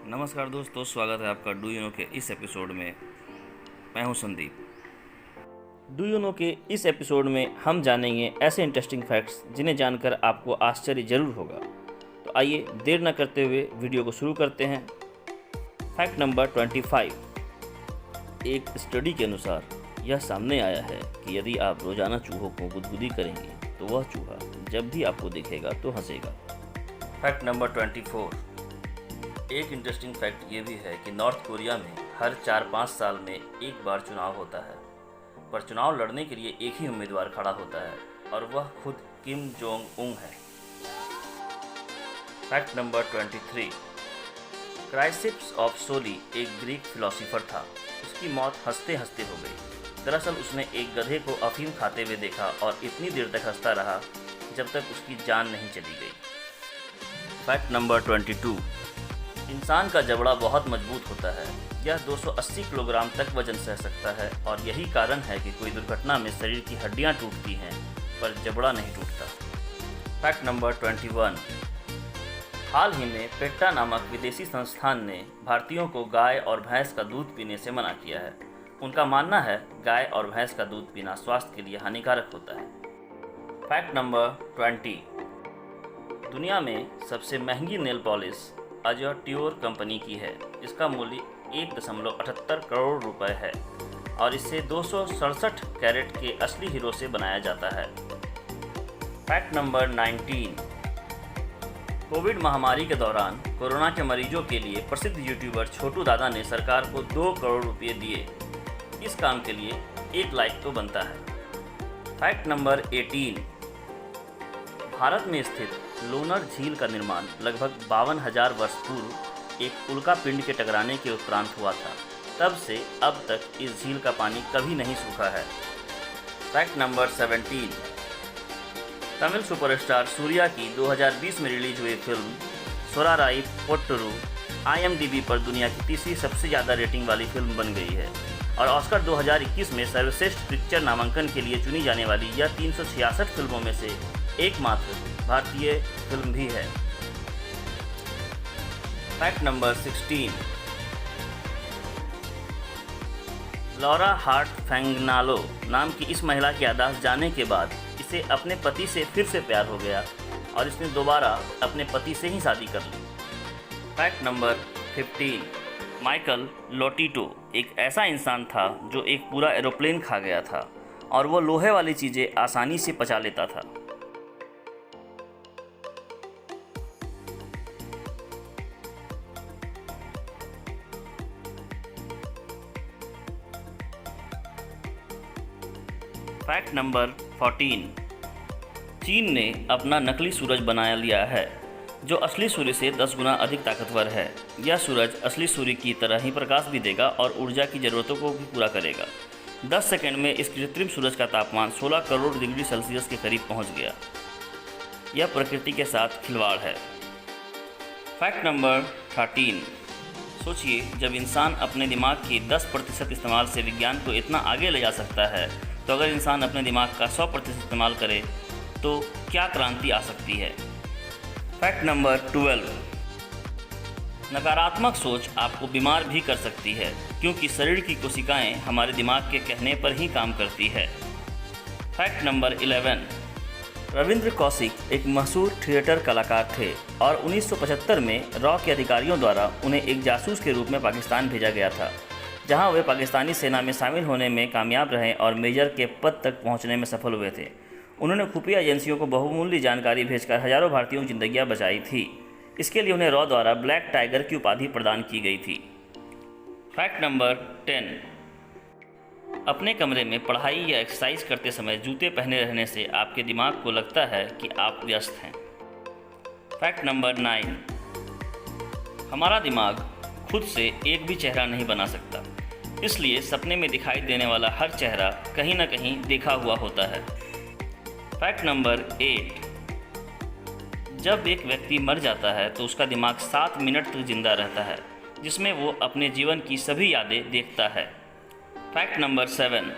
नमस्कार दोस्तों, स्वागत है आपका डू यू नो के इस एपिसोड में। मैं हूं संदीप। डू यू नो के इस एपिसोड में हम जानेंगे ऐसे इंटरेस्टिंग फैक्ट्स जिन्हें जानकर आपको आश्चर्य जरूर होगा। तो आइए देर न करते हुए वीडियो को शुरू करते हैं। Fact number 25। एक स्टडी के अनुसार यह सामने आया है कि यदि आप रोजाना चूहों को गुदगुदी करेंगे तो वह चूहा जब भी आपको दिखेगा तो हंसेगा। Fact number 24। एक इंटरेस्टिंग फैक्ट ये भी है कि नॉर्थ कोरिया में हर 4-5 साल में एक बार चुनाव होता है, पर चुनाव लड़ने के लिए एक ही उम्मीदवार खड़ा होता है और वह खुद किम जोंग उन है। Fact number 23। क्राइसिप्स ऑफ सोली एक ग्रीक फिलोसोफर था। उसकी मौत हंसते हंसते हो गई। दरअसल उसने एक गधे को अफीम खाते हुए देखा और इतनी देर तक हंसता रहा जब तक उसकी जान नहीं चली गई। Fact number 22। इंसान का जबड़ा बहुत मजबूत होता है। यह 280 किलोग्राम तक वजन सह सकता है और यही कारण है कि कोई दुर्घटना में शरीर की हड्डियां टूटती हैं पर जबड़ा नहीं टूटता। Fact number 21। हाल ही में पेट्टा नामक विदेशी संस्थान ने भारतीयों को गाय और भैंस का दूध पीने से मना किया है। उनका मानना है गाय और भैंस का दूध पीना स्वास्थ्य के लिए हानिकारक होता है। Fact number 20। दुनिया में सबसे महंगी नेल पॉलिश अजोट्योर कंपनी की है। इसका मूल्य 1.78 करोड़ रुपए है और इसे 267 कैरेट के असली हीरो से बनाया जाता है। Fact number 19। कोविड महामारी के दौरान कोरोना के मरीजों के लिए प्रसिद्ध यूट्यूबर छोटू दादा ने सरकार को 2 करोड़ रुपए दिए। इस काम के लिए 1 लाइक तो बनता है। Fact number 18। भारत में स्थित लूनर झील का निर्माण लगभग 52,000 वर्ष पूर्व एक उल्का पिंड के टकराने के उपरांत हुआ था। तब से अब तक इस झील का पानी कभी नहीं सूखा है। Fact number 17। Tamil superstar Surya की 2020 में रिलीज हुई फिल्म सोराराई पोट्टरू IMDb पर दुनिया की तीसरी सबसे ज़्यादा रेटिंग वाली फिल्म बन गई है और ऑस्कर 2021 में सर्वश्रेष्ठ पिक्चर नामांकन के लिए चुनी जाने वाली यह 366 फिल्मों में से एकमात्र भारतीय फिल्म भी है। Fact number 16। लॉरा हार्ट फैंगनालो नाम की इस महिला की याददाश्त जाने के बाद इसे अपने पति से फिर से प्यार हो गया और इसने दोबारा अपने पति से ही शादी कर ली। Fact number 15। माइकल लोटिटो एक ऐसा इंसान था जो एक पूरा एरोप्लेन खा गया था और वो लोहे वाली चीज़ें आसानी से पचा लेता था। Fact number 14। चीन ने अपना नकली सूरज बना लिया है जो असली सूर्य से 10 गुना अधिक ताकतवर है। यह सूरज असली सूर्य की तरह ही प्रकाश भी देगा और ऊर्जा की ज़रूरतों को भी पूरा करेगा। 10 सेकंड में इस कृत्रिम सूरज का तापमान 16 करोड़ डिग्री सेल्सियस के करीब पहुंच गया। यह प्रकृति के साथ खिलवाड़ है। Fact number 13। सोचिए, जब इंसान अपने दिमाग की 10% इस्तेमाल से विज्ञान को इतना आगे ले जा सकता है तो अगर इंसान अपने दिमाग का 100% इस्तेमाल करे तो क्या क्रांति आ सकती है। Fact number 12। नकारात्मक सोच आपको बीमार भी कर सकती है क्योंकि शरीर की कोशिकाएं हमारे दिमाग के कहने पर ही काम करती है। Fact number 11। रविंद्र कौशिक एक मशहूर थिएटर कलाकार थे और 1975 में रॉ के अधिकारियों द्वारा उन्हें एक जासूस के रूप में पाकिस्तान भेजा गया था, जहां वे पाकिस्तानी सेना में शामिल होने में कामयाब रहे और मेजर के पद तक पहुंचने में सफल हुए थे। उन्होंने खुफिया एजेंसियों को बहुमूल्य जानकारी भेजकर हजारों भारतीयों की जिंदगियां बचाई थी। इसके लिए उन्हें रॉ द्वारा ब्लैक टाइगर की उपाधि प्रदान की गई थी। Fact number 10। अपने कमरे में पढ़ाई या एक्सरसाइज करते समय जूते पहने रहने से आपके दिमाग को लगता है कि आप व्यस्त हैं। Fact number 9। हमारा दिमाग खुद से एक भी चेहरा नहीं बना सकता, इसलिए सपने में दिखाई देने वाला हर चेहरा कहीं ना कहीं देखा हुआ होता है। Fact number 8। जब एक व्यक्ति मर जाता है तो उसका दिमाग 7 मिनट तक जिंदा रहता है, जिसमें वो अपने जीवन की सभी यादें देखता है। Fact number 7।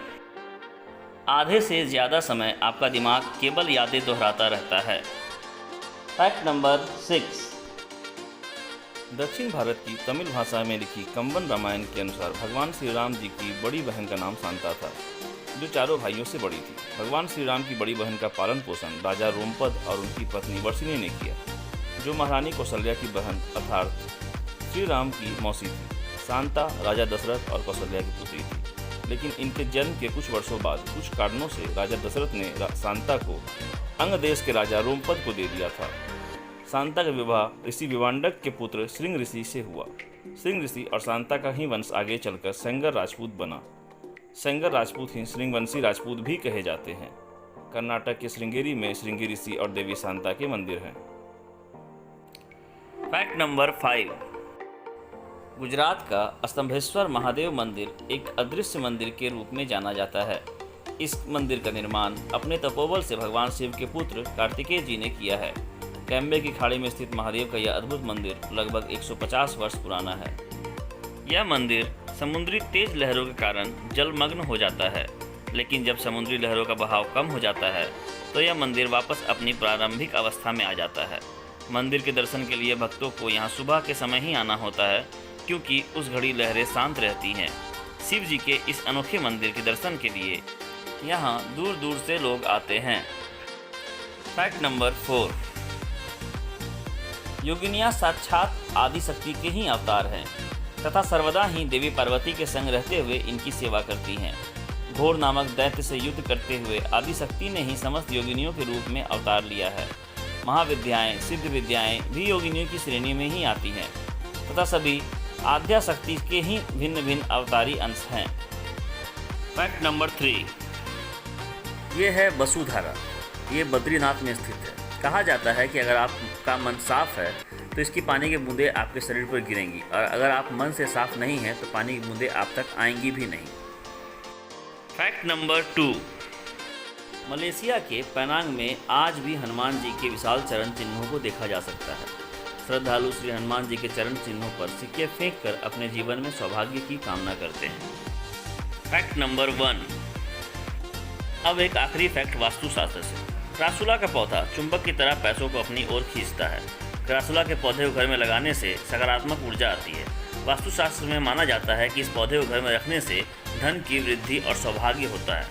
आधे से ज़्यादा समय आपका दिमाग केवल यादें दोहराता रहता है। Fact number 6। दक्षिण भारत की तमिल भाषा में लिखी कंबन रामायण के अनुसार भगवान श्री राम जी की बड़ी बहन का नाम शांता था, जो चारों भाइयों से बड़ी थी। भगवान श्री राम की बड़ी बहन का पालन पोषण राजा रोमपद और उनकी पत्नी वर्षिणी ने किया, जो महारानी कौशल्या की बहन अर्थात श्री राम की मौसी थी। शांता राजा दशरथ और कौशल्या की पुत्री थी, लेकिन इनके जन्म के कुछ वर्षों बाद कुछ कारणों से राजा दशरथ ने शांता को अंग देश के राजा रोमपद को दे दिया था। शांता का विवाह ऋषि विवांडक के पुत्र श्रृंग ऋषि से हुआ। श्रृंग ऋषि और शांता का ही वंश आगे चलकर सेंगर राजपूत बना। सेंगर राजपूत ही श्रृंगवंशी राजपूत भी कहे जाते हैं। कर्नाटक के श्रृंगेरी में श्रृंगी ऋषि और देवी शांता के मंदिर हैं। Fact number 5। गुजरात का स्तंभेश्वर महादेव मंदिर एक अदृश्य मंदिर के रूप में जाना जाता है। इस मंदिर का निर्माण अपने तपोबल से भगवान शिव के पुत्र कार्तिकेय जी ने किया है। कैम्बे की खाड़ी में स्थित महादेव का यह अद्भुत मंदिर लगभग 150 वर्ष पुराना है। यह मंदिर समुद्री तेज लहरों के कारण जलमग्न हो जाता है, लेकिन जब समुद्री लहरों का बहाव कम हो जाता है तो यह मंदिर वापस अपनी प्रारंभिक अवस्था में आ जाता है। मंदिर के दर्शन के लिए भक्तों को यहाँ सुबह के समय ही आना होता है, क्योंकि उस घड़ी लहरें शांत रहती हैं। शिव जी के इस अनोखे मंदिर के दर्शन के लिए यहाँ दूर दूर से लोग आते हैं। Fact number 4। योगिनियाँ साक्षात आदिशक्ति के ही अवतार हैं तथा सर्वदा ही देवी पार्वती के संग रहते हुए इनकी सेवा करती हैं। घोर नामक दैत्य से युद्ध करते हुए आदिशक्ति ने ही समस्त योगिनियों के रूप में अवतार लिया है। महाविद्याएं, सिद्ध विद्याएं भी योगिनियों की श्रेणी में ही आती हैं तथा सभी आद्या शक्ति के ही भिन्न भिन्न अवतारी अंश हैं। Fact number 3। ये है वसुधारा। ये बद्रीनाथ में स्थित है। कहा जाता है कि अगर आपका मन साफ है तो इसकी पानी की बूंदें आपके शरीर पर गिरेंगी, और अगर आप मन से साफ नहीं हैं तो पानी की बूंदें आप तक आएंगी भी नहीं। Fact number 2। मलेशिया के पेनांग में आज भी हनुमान जी के विशाल चरण चिन्हों को देखा जा सकता है। श्रद्धालु श्री हनुमान जी के चरण चिन्हों पर सिक्के फेंक कर अपने जीवन में सौभाग्य की कामना करते हैं। Fact number 1। अब एक आखिरी फैक्ट वास्तुशास्त्र से। क्रासुला का पौधा चुंबक की तरह पैसों को अपनी ओर खींचता है। क्रासुला के पौधे को घर में लगाने से सकारात्मक ऊर्जा आती है। वास्तुशास्त्र में माना जाता है कि इस पौधे को घर में रखने से धन की वृद्धि और सौभाग्य होता है।